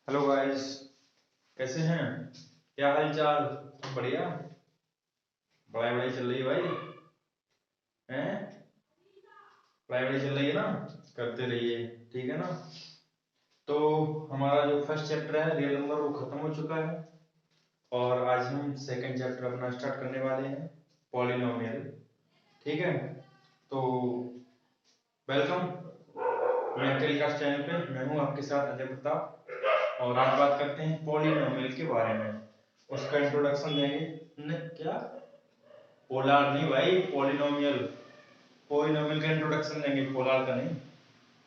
Hello guys, कैसे हैं? क्या हाल चाल? सब बढ़िया? पढ़ाई वढ़ाई चल रही है भाई? हैं? पढ़ाई वढ़ाई चल रही है ना? करते रहिए, ठीक है ना? तो हमारा जो फर्स्ट चैप्टर है रियल नंबर वो खत्म हो चुका है और आज हम सेकंड चैप्टर अपना स्टार्ट करने वाले हैं, पॉलिनोमियल। ठीक है, तो वेलकम। मैं टेलीकास्ट चैनल पे मैं हूँ आपके साथ अजय प्रताप और आज बात करते हैं पॉलिनोमियल के बारे में। उसका इंट्रोडक्शन देंगे। क्या? पोलार नहीं भाई, पॉलिनोमियल। पॉलिनोमियल का इंट्रोडक्शन देंगे, पोलार का नहीं।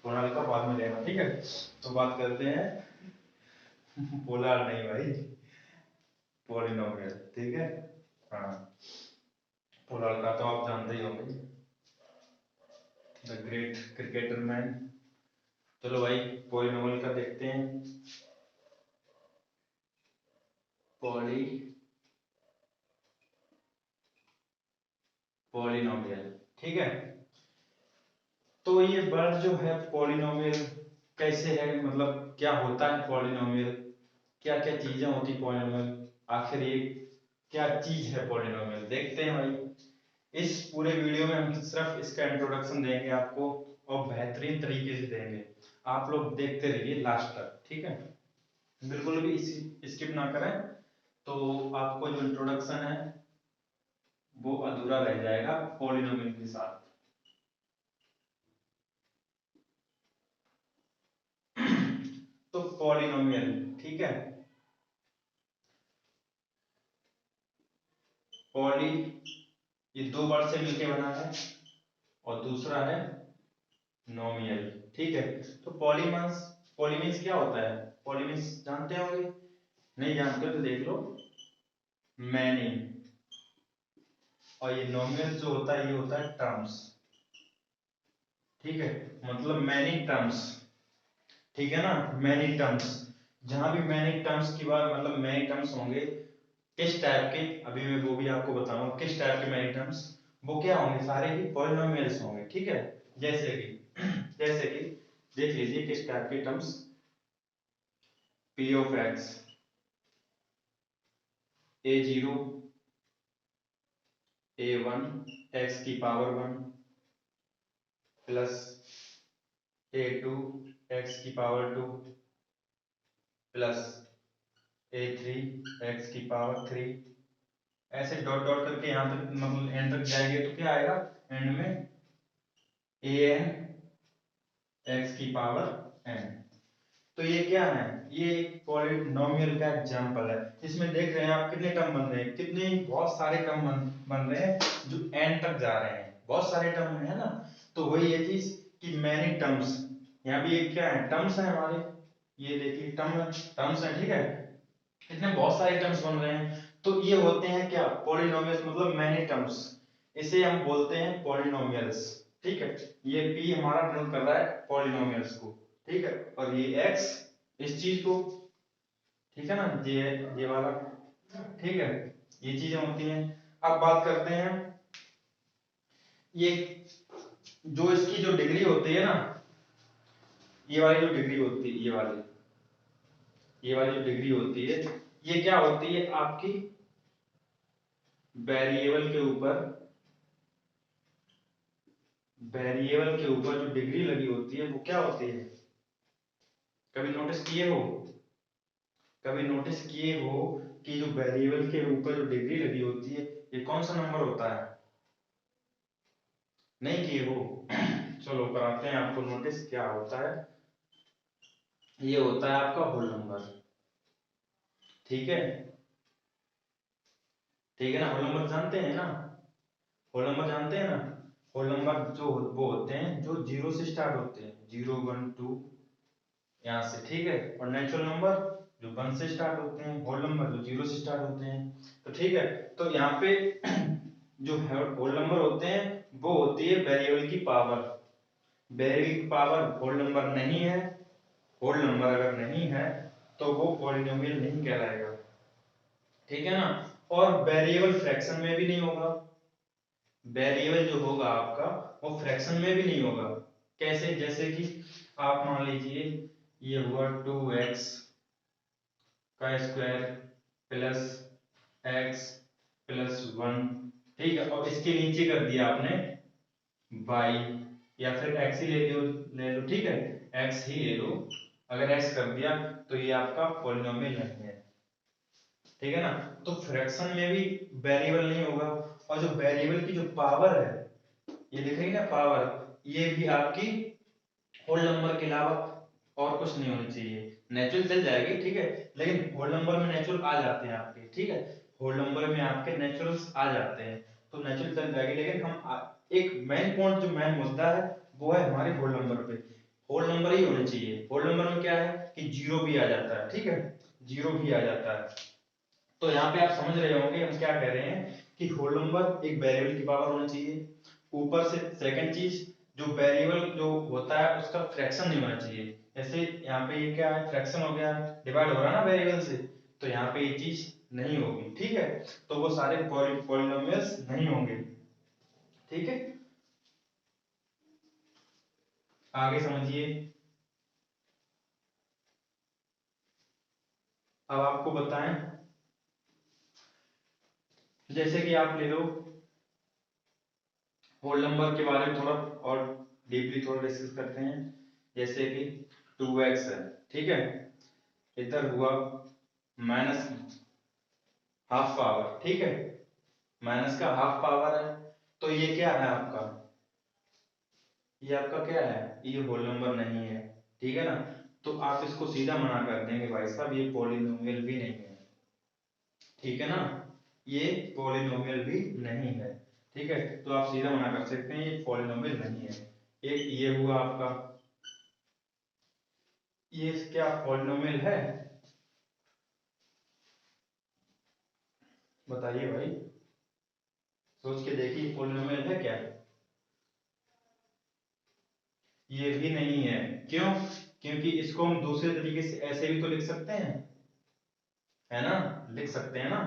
पोलार का बाद में लेना, ठीक है? तो बात करते हैं पोलार नहीं भाई, पॉलिनोमियल, ठीक है? हाँ, पोलार का तो आप जानते ही होंगे, द ग्रेट क्रिकेटर मैन। चलो भाई, पॉलिनोमियल का देखते हैं। पॉली पॉलिनोमियल, ठीक है। तो ये वर्ड जो है पॉलिनोमियल कैसे है, मतलब क्या होता है पॉलिनोमियल, क्या क्या चीजें होती पॉलिनोमियल, आखिर ये क्या चीज है पॉलिनोमियल, देखते हैं भाई। इस पूरे वीडियो में हम सिर्फ इसका इंट्रोडक्शन देंगे आपको और बेहतरीन तरीके से देंगे। आप लोग देखते रहिए लास्ट तक, ठीक है? बिल्कुल भी इसी स्किप ना करें, तो आपको जो इंट्रोडक्शन है वो अधूरा रह जाएगा पॉलिनोमियल के साथ। तो पॉलिनोमियल, ठीक है। पॉली, ये दो वर्ड से मिलके बना है और दूसरा है नोमियल, ठीक है। तो पॉलीमर्स, पॉलीमीन्स क्या होता है? पॉलीमीन्स जानते होंगे, नहीं जानते हो तो देख लो, मैनी। और ये नोमियल जो होता है ये होता है टर्म्स, ठीक है। मतलब मैनी टर्म्स, ठीक है ना? मैनी टर्म्स, जहां भी मैनी टर्म्स की बात, मतलब मैनी टर्म्स होंगे किस टाइप के, अभी मैं वो भी आपको बताऊंगा किस टाइप के मैनी टर्म्स, वो क्या होंगे, सारे ही पॉलिनोमियल्स होंगे, ठीक है। जैसे कि जैसे कि देख लीजिए किस टाइप के terms, P of x, a0, a1, x की पावर 1 प्लस a2, एक्स की पावर 2 प्लस a3, एक्स की पावर 3। ऐसे डॉट डॉट करके यहाँ तक, मतलब एंड तक जाएंगे तो क्या आएगा एंड में, an, एक्स की पावर n। तो ये क्या है, ये एक पॉलिनोमियल का एग्जांपल है। इसमें देख रहे हैं आप कितने टर्म बन रहे हैं, कितने बहुत सारे टर्म बन रहे हैं जो n तक जा रहे हैं, बहुत सारे टर्म है ना। तो वही ये चीज कि मैनी टर्म्स, यहाँ भी ये क्या है, टर्म्स है हमारे, ये देखिए टर्म्स है, ठीक है। इतने बहुत सारे टर्म्स बन रहे हैं, तो ये होते हैं क्या, पॉलिनोमियल्स, मतलब मैनी टर्म्स। इसे हम बोलते हैं पॉलिनोमियल्स, ठीक है। ये p हमारा डिनोट कर रहा है पॉलिनोमियल्स को, ठीक है। और ये x इस चीज को, ठीक है ना, ये वाला, ठीक है। ये चीजें होती हैं। अब बात करते हैं, ये जो इसकी जो डिग्री होती है ना, ये वाली जो डिग्री होती है, ये वाली जो डिग्री होती है, ये क्या होती है आपकी, वेरिएबल के ऊपर, वेरिएबल के ऊपर जो डिग्री लगी होती है वो क्या होती है, कभी नोटिस किए हो, कभी नोटिस किए हो कि जो वेरिएबल के ऊपर जो डिग्री लगी होती है ये कौन सा नंबर होता है? नहीं किए हो? चलो कराते हैं आपको नोटिस, क्या होता है, ये होता है आपका होल नंबर, ठीक है। ठीक है ना, होल नंबर जानते हैं ना, होल नंबर जानते हैं ना। होल नंबर जो वो होते हैं जो जीरो से स्टार्ट होते हैं, 0 1 2, यहाँ से, ठीक है। और नेचुरल नंबर जो 1 से स्टार्ट होते हैं, होल नंबर जो 0 से स्टार्ट होते हैं, तो ठीक है। तो यहाँ पे जो होल नंबर होते हैं वो होती है वेरिएबल की पावर। वेरिएबल की पावर होल नंबर नहीं है, होल नंबर अगर नहीं है तो वो पॉलिनोमियल नहीं कहलाएगा, ठीक है ना। और वेरिएबल फ्रैक्शन में भी नहीं होगा, वेरिएबल जो होगा आपका वो फ्रैक्शन में भी नहीं होगा। कैसे, जैसे कि आप मान लीजिए ये हुआ 2x का स्क्वायर प्लस एक्स प्लस 1, ठीक है, और इसके नीचे कर दिया आपने वाई, या फिर एक्स ही ले लो, ठीक है, एक्स ही ले लो। अगर एक्स कर दिया तो ये आपका पॉलिनोमियल नहीं है, ठीक है ना। तो फ्रैक्शन में भी वेरिएबल नहीं होगा, और जो वेरिएबल की जो पावर है, ये दिख रही है ना पावर, ये भी आपकी होल नंबर के अलावा और कुछ नहीं होनी चाहिए। नेचुरल चल जाएगी, ठीक है, लेकिन होल नंबर में नेचुरल आ जाते हैं आपके, ठीक है, होल नंबर में आपके नेचुरल्स आ जाते हैं, तो नेचुरल चल जाएगी। लेकिन एक मेन पॉइंट, जो मेन मुद्दा है वो है हमारे होल नंबर पे, होल नंबर ही होने चाहिए। होल नंबर में क्या है कि जीरो भी आ जाता है, ठीक है, जीरो भी आ जाता है। तो यहाँ पे आप समझ रहे होंगे हम क्या कह रहे हैं कि होल नंबर एक वेरिएबल की पावर होना चाहिए, ऊपर से सेकंड चीज, जो वेरिएबल जो होता है उसका फ्रैक्शन नहीं होना चाहिए। जैसे यहाँ पे ये क्या है, फ्रैक्शन हो गया, डिवाइड हो रहा है ना वेरिएबल से, तो यहाँ पे ये चीज नहीं होगी, ठीक है, तो वो सारे पॉलिनोमियल्स नहीं होंगे, ठीक है। आगे समझिए। अब आपको बताएं, जैसे कि आप ले लो, होल नंबर के बारे में थोड़ा और डीपली थोड़ा डिस्कस करते हैं। जैसे कि 2x है, ठीक है, इधर हुआ माइनस हाफ पावर, ठीक है, माइनस का हाफ पावर है, तो ये क्या है आपका, ये आपका क्या है, ये होल नंबर नहीं है, ठीक है ना। तो आप इसको सीधा मना कर देंगे भाई साहब ये पॉलिनोमियल भी नहीं है, ठीक है ना, ये पॉलिनोमियल भी नहीं है, ठीक है, तो आप सीधा मना कर सकते हैं ये पॉलिनोमियल नहीं है। एक ये हुआ आपका, ये क्या पॉलिनोमियल है, बताइए भाई, सोच के देखिए पॉलिनोमियल है क्या। ये भी नहीं है, क्यों, क्योंकि इसको हम दूसरे तरीके से ऐसे भी तो लिख सकते हैं, है ना, लिख सकते हैं ना।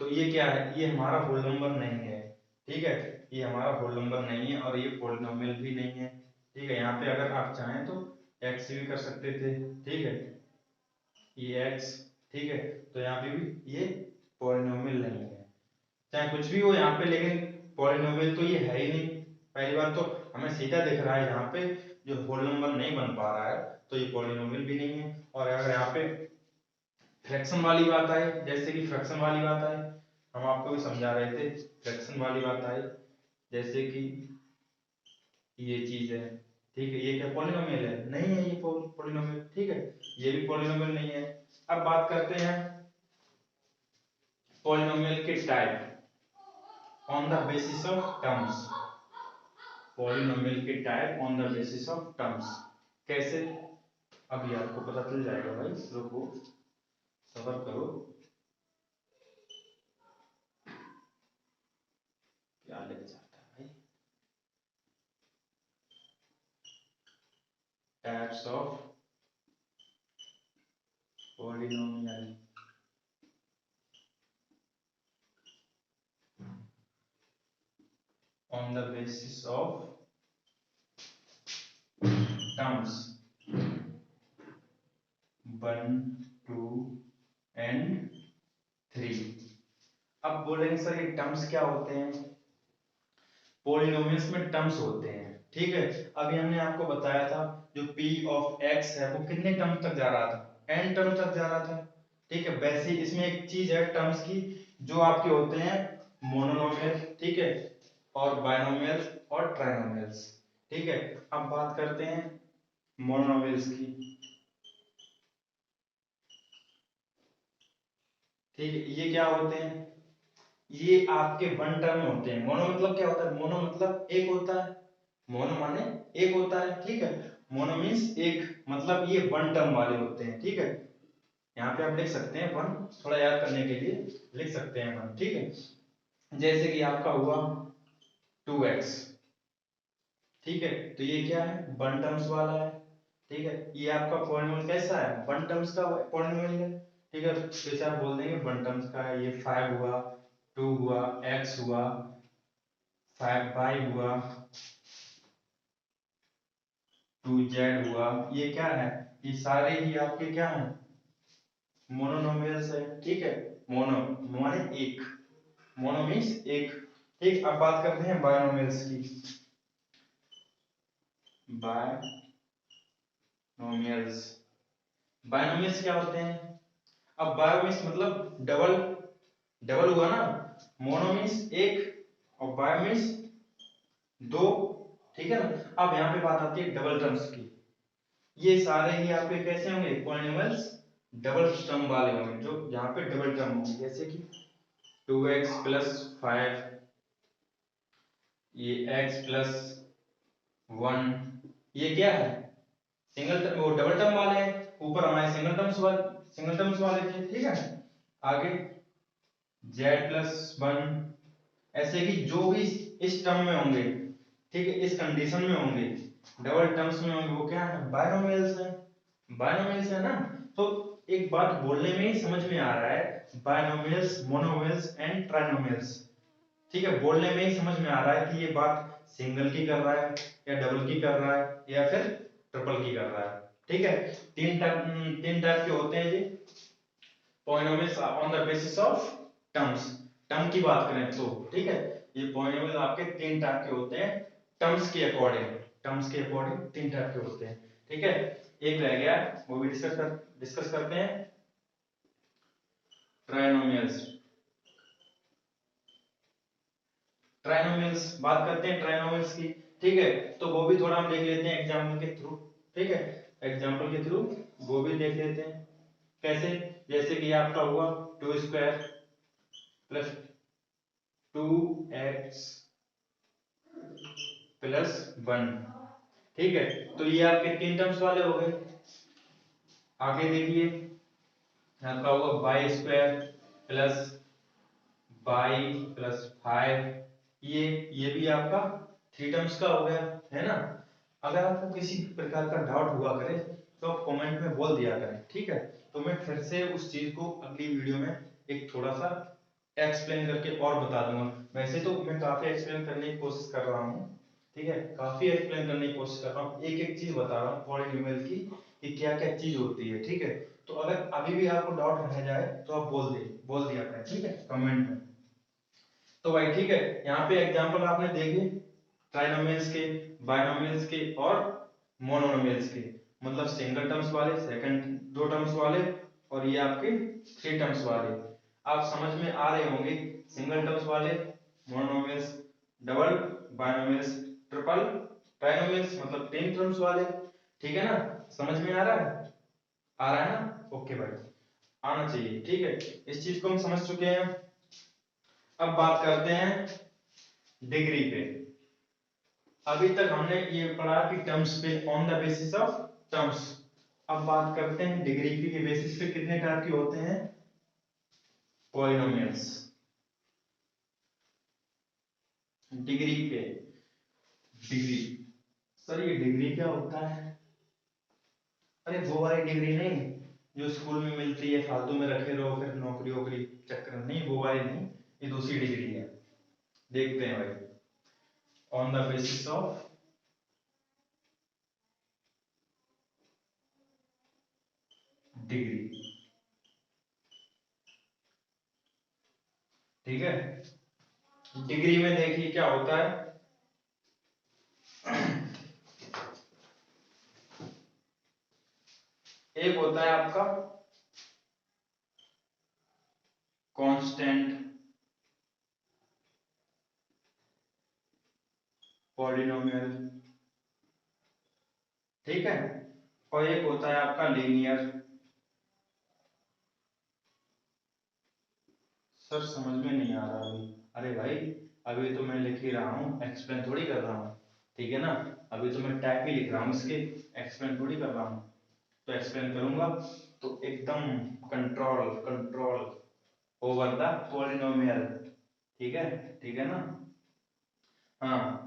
तो ये क्या है, ये हमारा होल नंबर नहीं है, ठीक है, ये हमारा होल नंबर नहीं है और ये पॉलिनोमियल भी नहीं है, ठीक है। यहाँ पे अगर आप चाहें तो एक्स भी कर सकते थे, ठीक है, ये एक्स, ठीक है, तो यहाँ पे भी ये पॉलिनोमियल नहीं है, चाहे कुछ भी हो यहाँ पे, लेकिन पॉलिनोमियल तो ये है ही नहीं। पहली बात तो हमें सीधा दिख रहा है यहाँ पे जो होल नंबर नहीं बन पा रहा है, तो ये पॉलिनोमियल भी नहीं है। और अगर यहाँ पे फ्रैक्शन वाली बात आई, जैसे कि फ्रैक्शन वाली बात आई, हम आपको भी समझा रहे थे, फ्रैक्शन वाली बात आई, जैसे कि ये चीज है, ठीक है, ये क्या पॉलिनोमियल है, नहीं है ये पॉलिनोमियल, ठीक है, ये भी पॉलिनोमियल नहीं है। अब बात करते हैं पॉलिनोमियल के type on the basis of terms, polynomial के type on the basis of terms, कैसे, अभी आपको पता चल जाएगा भाई, रुको, सबर करो, क्या लग जाता है भाई, types of polynomial on the basis of terms 1 2 and 3। अब बोलेंगे सर ये टर्म्स क्या होते हैं, पॉलिनोमियल्स में टर्म्स होते हैं, ठीक है। अभी हमने आपको बताया था जो p ऑफ x है वो कितने टर्म तक जा रहा था, n टर्म तक जा रहा था, ठीक है। वैसे इसमें एक चीज है टर्म्स की, जो आपके होते हैं मोनोनोमियल, ठीक है, और बायनोमियल्स और ट्राइनोमियल्स, ठीक है। अब बात करते हैं मोनोनोमियल्स की, ठीक है, ये क्या होते हैं, ये आपके वन टर्म होते हैं। मोनो मतलब क्या होता है, मोनो मतलब एक होता है, मोनो माने एक होता है, ठीक है, मोनो मीन्स एक, मतलब ये वन टर्म वाले होते हैं, ठीक है। यहाँ पे आप लिख सकते हैं वन, थोड़ा याद करने के लिए लिख सकते हैं वन, ठीक है। जैसे कि आपका हुआ 2x, ठीक है, तो ये क्या है, वन टर्म्स वाला है, ठीक है, ये आपका पॉलिनोमियल कैसा है, वन टर्म्स का पॉलिनोमियल है, ठीक है। तो जैसे आप बोल देंगे वन टर्म्स का है, ये 5 हुआ, 2 हुआ, x हुआ, 5y हुआ, 2z हुआ, ये क्या है, ये सारे ही आपके क्या हैं, मोनोनोमियल्स है, ठीक है। मोनो माने एक, मोनो मीन्स एक, ठीक। अब बात करते हैं बायनोमियल्स की। बायनोमियल्स, बायनोमियल्स क्या होते हैं? अब बायो मीन्स मतलब डबल, डबल हुआ ना। मोनो मीन्स एक और बायो मीन्स दो, ठीक है ना। अब यहाँ पे बात आती है डबल टर्म्स की। ये सारे ही आपके कैसे होंगे? पॉलिनोमियल्स डबल टर्म वाले होंगे, जो यहाँ पे डबल टर्म होंगे, जैसे कि 2x प्लस 5, ये x प्लस 1, ये क्या है? सिंगल टर्म, वो डबल टर्म वाले हैं। ऊपर हमारे सिंगल टर्म्स वाले थे, ठीक है। आगे z प्लस 1, ऐसे कि जो भी इस टर्म में होंगे, ठीक है, इस कंडीशन में होंगे, डबल टर्म्स में होंगे, वो क्या है? बायनोमियल्स है। बायनोमियल्स है ना। तो एक बात बोलने में ही समझ में आ रहा है, बायनोमियल्स, मोनोमियल्स एंड ट्राइनोमियल्स, ठीक है। बोलने में ही समझ में आ रहा है कि ये बात सिंगल की कर रहा है या डबल की कर रहा है या फिर ट्रिपल की कर रहा है, ठीक है। तीन टाइप के होते हैं ये polynomials on the basis of terms. Term की बात करें तो, ठीक है, ये पॉलिनोमियल आपके तीन टाइप के होते हैं टर्म्स के अकॉर्डिंग। टर्म्स के अकॉर्डिंग तीन टाइप के होते हैं, ठीक है। एक रह गया, वो भी डिस्कस करते हैं, ट्राइनोमियल्स। ट्राइनोमियल्स बात करते हैं ट्राइनोमियल्स की, ठीक है। तो वो भी थोड़ा हम देख लेते हैं एग्जांपल के थ्रू, ठीक है। एग्जांपल के थ्रू वो भी देख लेते हैं कैसे। जैसे कि आपका हुआ 2 स्क्वायर प्लस 2x प्लस 1, ठीक है। तो ये आपके तीन टर्म्स वाले हो गए। आगे देखिए, आपका हुआ by square plus by plus 5, ये भी आपका थ्री टर्म्स का हो गया, है ना। अगर आपको किसी प्रकार का डाउट हुआ करे तो आप कमेंट में बोल दिया करें, ठीक है। तो मैं फिर से उस चीज को अगली वीडियो में एक थोड़ा सा एक्सप्लेन करके और बता दूंगा। वैसे तो मैं काफी एक्सप्लेन करने की कोशिश कर रहा हूँ, ठीक है, काफी एक्सप्लेन करने की कोशिश कर रहा हूँ, एक एक चीज बता रहा हूँ पॉलिनोमियल की कि क्या क्या चीज होती है, ठीक है। तो अगर अभी भी आपको डाउट रह जाए तो आप बोल दिया करें, ठीक है, कमेंट में। तो भाई ठीक है, यहाँ पे एग्जांपल आपने देखे ट्राइनोमियल्स के, बायनोमियल्स के और मोनोनोमियल्स के, मतलब सिंगल टर्म्स वाले, सेकंड दो टर्म्स वाले, और ये आपके थ्री टर्म्स वाले। आप समझ में आ रहे होंगे, सिंगल टर्म्स वाले मोनोनोमियल्स, डबल, बायनोमियल्स ट्रिपल, ट्राइनोमियल्स मतलब तीन टर्म्स वाले, ठीक है ना। समझ में आ रहा है? आ रहा है ना? ओके भाई, आना चाहिए, ठीक है। इस चीज को हम समझ चुके हैं। अब बात करते हैं डिग्री पे। अभी तक हमने ये पढ़ा कि टर्म्स पे, on the basis of terms. अब बात करते हैं डिग्री की, बेसिस पे कितने टाइप के होते हैं पॉलिनोमियल्स। डिग्री पे, डिग्री, सर ये डिग्री क्या होता है? अरे वो वाली डिग्री नहीं जो स्कूल में मिलती है, फालतू में रखे रहो फिर नौकरी वोकरी चक्कर, नहीं वो वाली नहीं, ये दूसरी डिग्री है। देखते हैं भाई, on the basis of degree, ठीक है। डिग्री में देखिए क्या होता है, एक होता है आपका कांस्टेंट पॉलिनोमियल, ठीक है, और एक होता है आपका लीनियर। सर समझ में नहीं आ रहा अभी? अरे भाई, अभी तो मैं लिख ही रहा हूँ, एक्सप्लेन थोड़ी कर रहा हूँ, ठीक है ना। अभी तो मैं टाइप ही लिख रहा हूँ इसके, एक्सप्लेन थोड़ी कर रहा हूँ। तो एक्सप्लेन करूंगा तो एकदम control control over the polynomial, ठीक है, ठीक है ना। हाँ,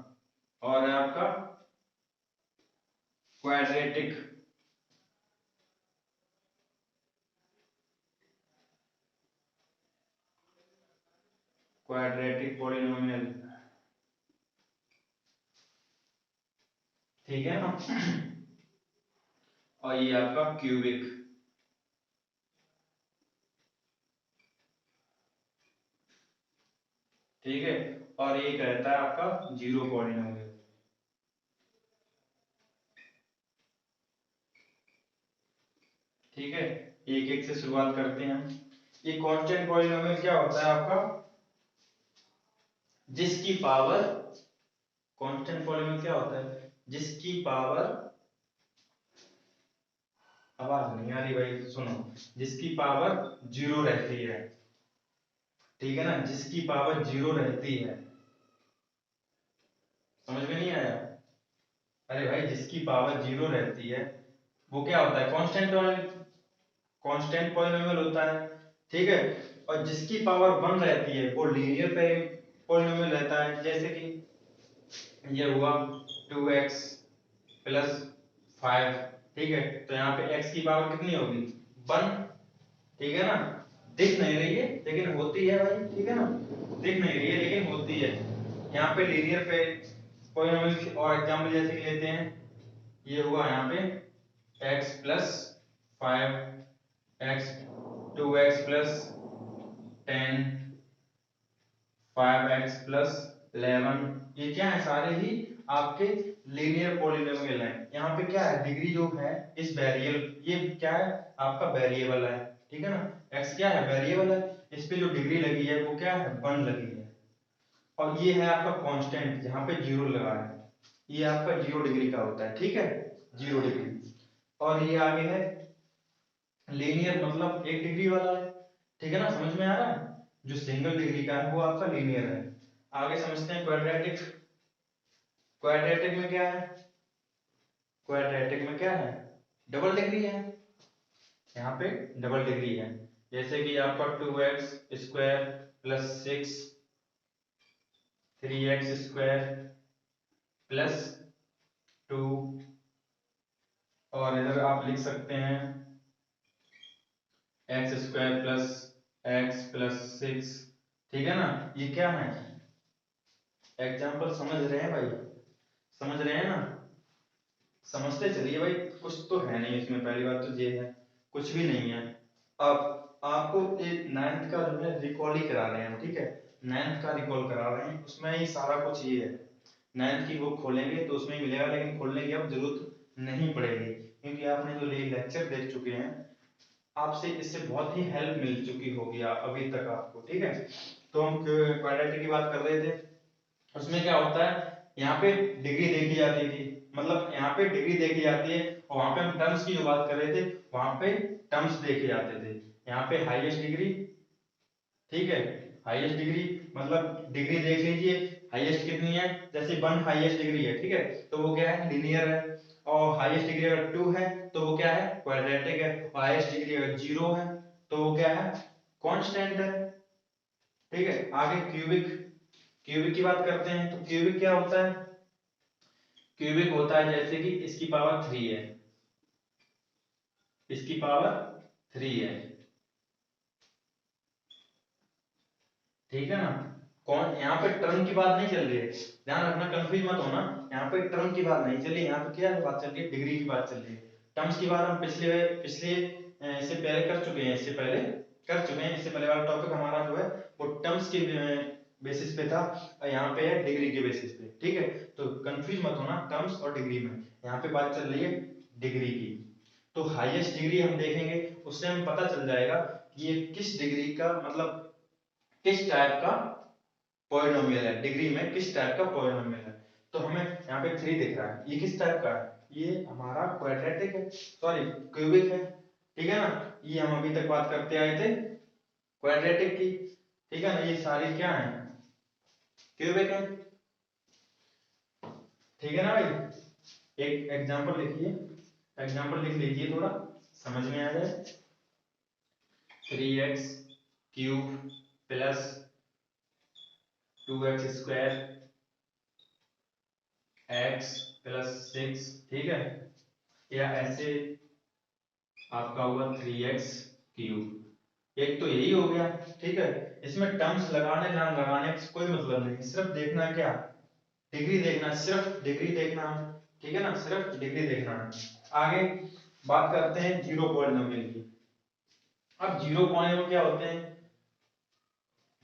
और है आपका क्वाड्रेटिक, क्वाड्रेटिक पॉलिनोमियल, ठीक है ना। और ये आपका क्यूबिक, ठीक है, और एक रहता है आपका जीरो पॉलिनोमियल। ठीक है, एक एक से शुरुआत करते हैं हम। ये कांस्टेंट पॉलिनोमियल क्या होता है आपका, जिसकी पावर, कांस्टेंट पॉलिनोमियल क्या होता है, जिसकी पावर, आवाज नहीं आ रही भाई, सुनो, जिसकी पावर जीरो रहती है, ठीक है ना, जिसकी पावर जीरो रहती है, समझ में नहीं आया? अरे भाई जिसकी पावर जीरो रहती है वो क्या होता है, कांस्टेंट पॉलिनोमियल होता है। ठीक है, और जिसकी पावर वन रहती है वो लीनियर पॉलिनोमियल रहता है। जैसे कि ये हुआ 2x प्लस 5, ठीक है, तो यहाँ पे x की पावर कितनी होगी, 1, ठीक है ना, दिख नहीं रही है लेकिन होती है भाई, ठीक है ना, दिख नहीं रही है लेकिन होती है। यहाँ पे लीनियर पे पॉलिनोमियल और एग्जांपल जैसे कि लेते हैं, ये हुआ यहाँ पे x plus 5, x 2x plus 10, 5x plus 11, ये क्या है, सारे ही आपके लीनियर पॉलिनोमियल हैं। यहाँ पे क्या है, डिग्री जो है इस वेरिएबल, ये क्या है आपका वेरिएबल है, ठीक है ना, x क्या है वेरिएबल है, इस पे जो डिग्री लगी है वो क्या है 1 लगी है। और ये है आपका कांस्टेंट जहाँ पे जीरो लगा है, ये आपका 0 डिग्री का होता है, ठीक है, 0 डिग्री। और ये आगे है लीनियर, मतलब 1 डिग्री वाला है, ठीक है ना, समझ में आ रहा है, जो सिंगल डिग्री का है वो आपका लीनियर है। आगे समझते हैं क्वाड्रेटिक। क्वाड्रेटिक में क्या है, क्वाड्रेटिक में क्या है, डबल डिग्री है, यहाँ पे डबल डिग्री है। जैसे कि आपका 2x square plus 6, 3x square plus 2, और इधर आप लिख सकते हैं x square plus x plus 6, ठीक है ना। ये क्या है, एग्जाम्पल समझ रहे हैं भाई, समझ रहे हैं ना, समझते चलिए भाई, कुछ तो है नहीं इसमें, पहली बात तो ये है, कुछ भी नहीं है। अब आपको एक नाइन्थ का जो है रिकॉल ही करा रहे हैं, ठीक है, नाइन्थ का रिकॉल करा रहे हैं, उसमें ही सारा कुछ ये है। नाइन्थ की बुक खोलेंगे तो उसमें ही मिलेगा, लेकिन खोलने की अब जरूरत नहीं पड़ेगी, क्योंकि आपने जो लेक्चर देख चुके हैं, आपसे इससे बहुत ही हेल्प मिल चुकी होगी अभी तक आपको, ठीक है। तो हम क्वाड्रेटिक की बात कर रहे थे, उसमें क्या होता है, यहाँ पे डिग्री देखी जाती थी, मतलब यहाँ पे डिग्री देखी जाती है, और वहां पे हम टर्म्स की जो बात कर रहे थे वहां पे टर्म्स देखे जाते थे। यहाँ पे हाईएस्ट डिग्री, ठीक है, हाईएस्ट डिग्री मतलब डिग्री देख लीजिए, हाईएस्ट कितनी है, जैसे 1 हाईएस्ट डिग्री है, ठीक है, तो वो क्या है लीनियर है। और हाईएस्ट डिग्री अगर 2 है तो वो क्या है क्वाड्रेटिक है। और हाईएस्ट डिग्री अगर 0 है तो वो क्या है कांस्टेंट है, ठीक है। आगे क्यूबिक, क्यूबिक की बात करते हैं, तो क्यूबिक क्या होता है, क्यूबिक होता है जैसे कि इसकी पावर 3 है, इसकी पावर 3 है, ठीक है ना। कौन, यहाँ पे टर्म की बात नहीं चल रही है, ध्यान रखना, कंफ्यूज मत होना, यहाँ पे टर्म की बात नहीं चल रही, यहाँ पे क्या बात चल रही है, डिग्री की बात चल रही है। टर्म्स की बात हम पिछले पिछले इससे पहले कर चुके हैं, इससे पहले कर चुके हैं, इससे पहले वाला टॉपिक हमारा जो है वो टर्म्स के बेसिस पे था, और यहाँ पे है डिग्री के बेसिस पे, ठीक है। तो कंफ्यूज मत होना टर्म्स और डिग्री में, यहाँ पे बात चल रही है डिग्री की। तो हाईएस्ट डिग्री हम देखेंगे, उससे हमें पता चल जाएगा कि ये किस डिग्री का, मतलब किस टाइप का पॉलिनोमियल है, डिग्री में किस टाइप का पॉलिनोमियल है। तो हमें यहाँ पे 3 दिख रहा है, ये किस टाइप का है, ये हमारा क्वाड्रेटिक है, सॉरी क्यूबिक है, ठीक है ना। ये हम अभी तक बात करते आए थे क्वाड्रेटिक की, ठीक है ना, ये सारी क्या है क्यूबिक है, ठीक है ना भाई। एक एग्जांपल लिखिए, एग्जांपल लिख लीजिए थोड़ा समझ में आ जाए। 3x cube plus 2x square x plus 6, ठीक है, या ऐसे आपका हुआ 3x क्यूब। एक तो यही हो गया, ठीक है, इसमें टर्म्स लगाने ना लगाने से कोई मतलब नहीं, सिर्फ देखना क्या, डिग्री देखना, सिर्फ डिग्री देखना है, ठीक है ना, सिर्फ डिग्री देखना है। आगे बात करते हैं जीरो पॉलिनोमियल की। अब जीरो पॉलिनोमियल क्या होते हैं,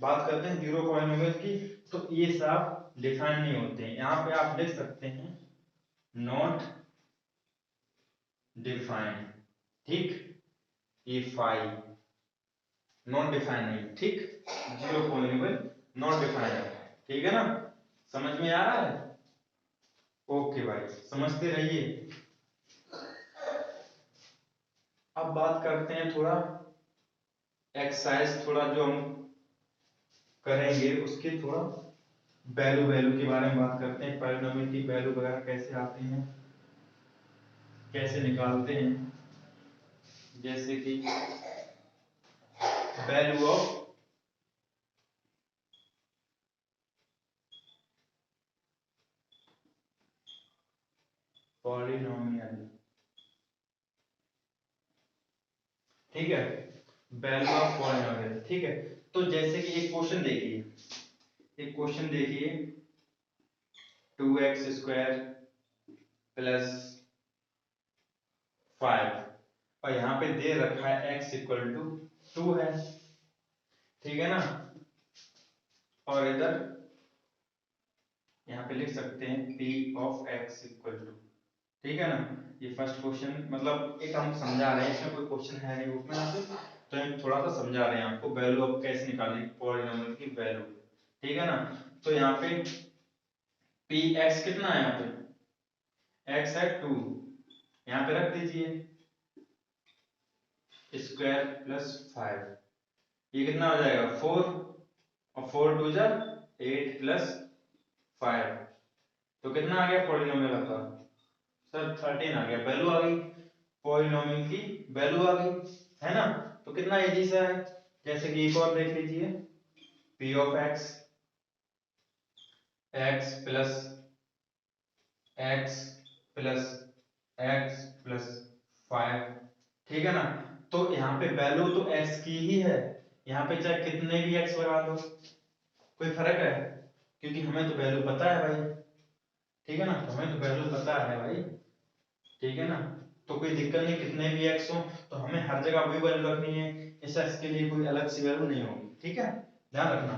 बात करते हैं जीरो पॉलिनोमियल की, तो ये सब डिफाइन नहीं होते हैं। यहाँ पे आप लिख सकते हैं नॉट डिफाइंड, ठीक, ये फाइव नॉट डिफाइंड नहीं, ठीक, जीरो पॉलिनोमियल नॉट डिफाइंड, ठीक है ना, समझ में आ रहा है? ओके भाई, समझते रहिए। अब बात करते हैं थोड़ा एक्सरसाइज, थोड़ा जो हम करेंगे उसके थोड़ा वैल्यू वैल्यू के बारे में बात करते हैं। पॉलिनोमियल की वैल्यू वगैरह कैसे आती हैं, कैसे निकालते हैं। जैसे कि वैल्यू ऑफ पॉलिनोमियल, ठीक है, वैल्यू ऑफ पॉलिनोमियल, ठीक है। तो जैसे कि एक क्वेश्चन देखिए, एक क्वेश्चन देखिए, 2x² प्लस 5, और यहाँ पे दे रखा है x इक्वल टू 2 है, ठीक है ना, और इधर यहाँ पे लिख सकते हैं p of x equal to, ठीक है ना। ये फर्स्ट क्वेश्चन, मतलब एक हम समझा रहे हैं, इसमें कोई क्वेश्चन है नहीं बुक में यहाँ पे, तो हम थोड़ा सा समझा रहे हैं आपको वैल्यू ऑफ कैसे निकालें पॉलिनोमियल की वैल्यू, ठीक है ना। तो यहाँ पे p x कितना है, यहाँ पे x है 2, यहाँ पे रख दीजिए स्क्वायर प्लस 5, ये कितना हो जाएगा 4, और 4 2 जा 8 प्लस 5, तो कितना आ गया पॉलिनोमियल आपका सर 13 आ गया, वैल्यू आ गई, पॉलिनोमियल की वैल्यू आ गई, है ना। तो कितना इजी सा है। जैसे कि एक और देख लीजिए, p of x, x plus x plus x plus 5, ठीक है ना। तो यहाँ पे वैल्यू तो x की ही है, यहाँ पे चाहे कितने भी x लगा दो कोई फर्क है, क्योंकि हमें तो वैल्यू पता है भाई, ठीक है ना, हमें तो वैल्यू पता है भाई, ठीक है ना। तो कोई दिक्कत नहीं, कितने भी x हो तो हमें हर जगह वही वैल्यू रखनी है, इस x के लिए कोई अलग सी वैल्यू नहीं होगी, ठीक है, ध्यान रखना।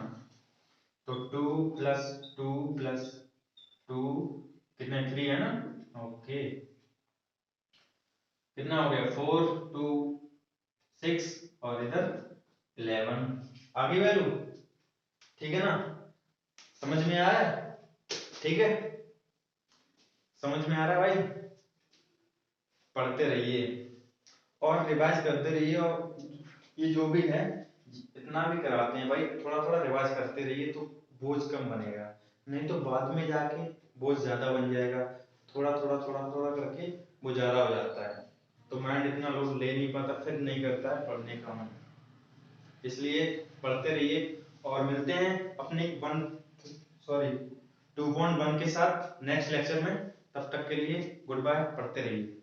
तो 2 प्लस 2 प्लस 2 कितने 3 है ना, ओके, कितना हो गया 4 2 6, और इधर 11 आ गई वैल्यू, ठीक है ना, समझ में आ रहा है, ठीक है, समझ में आ रहा है भाई, पढ़ते रहिए और रिवाइज करते रहिए, और ये जो भी है इतना भी कराते हैं भाई, थोड़ा थोड़ा रिवाइज करते रहिए तो बोझ कम बनेगा, नहीं तो बाद में जाके बोझ ज्यादा बन जाएगा, थोड़ा थोड़ा करके वो ज्यादा हो जाता है, तो माइंड इतना लोड ले नहीं पाता, फिर नहीं करता है पढ़ने का मन, इसलिए पढ़ते रहिए। और मिलते हैं अपने 2.1 के साथ नेक्स्ट लेक्चर में, तब तक के लिए गुड बाय, पढ़ते रहिए।